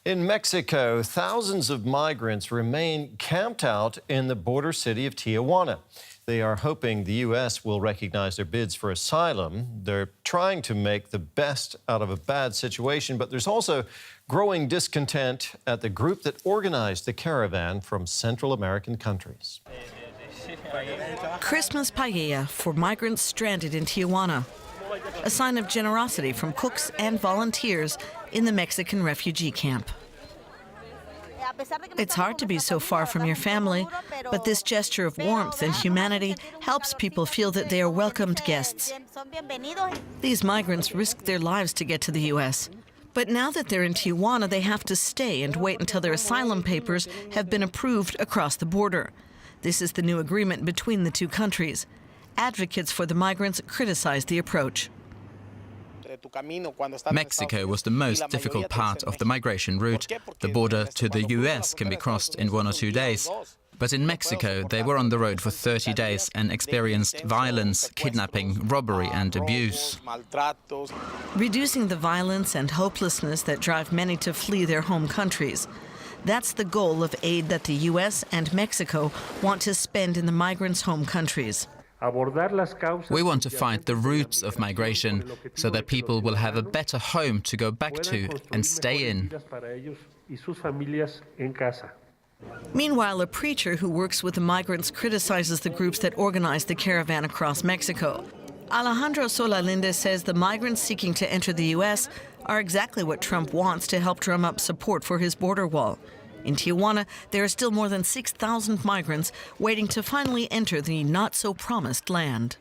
In Mexico, thousands of migrants remain camped out in the border city of Tijuana. They are hoping the U.S. will recognize their bids for asylum. They're trying to make the best out of a bad situation, but there's also growing discontent at the group that organized the caravan from Central American countries. Christmas paella for migrants stranded in Tijuana, a sign of generosity from cooks and volunteers in the Mexican refugee camp. It's hard to be so far from your family, but this gesture of warmth and humanity helps people feel that they are welcomed guests. These migrants risked their lives to get to the U.S. But now that they're in Tijuana, they have to stay and wait until their asylum papers have been approved across the border. This is the new agreement between the two countries. Advocates for the migrants criticize the approach. Mexico was the most difficult part of the migration route. The border to the US can be crossed in 1 or 2 days. But in Mexico, they were on the road for 30 days and experienced violence, kidnapping, robbery and abuse. Reducing the violence and hopelessness that drive many to flee their home countries. That's the goal of aid that the US and Mexico want to spend in the migrants' home countries. We want to fight the roots of migration so that people will have a better home to go back to and stay in. Meanwhile, a preacher who works with the migrants criticizes the groups that organized the caravan across Mexico. Alejandro Solalinde says the migrants seeking to enter the U.S. are exactly what Trump wants to help drum up support for his border wall. In Tijuana, there are still more than 6,000 migrants waiting to finally enter the not-so-promised land.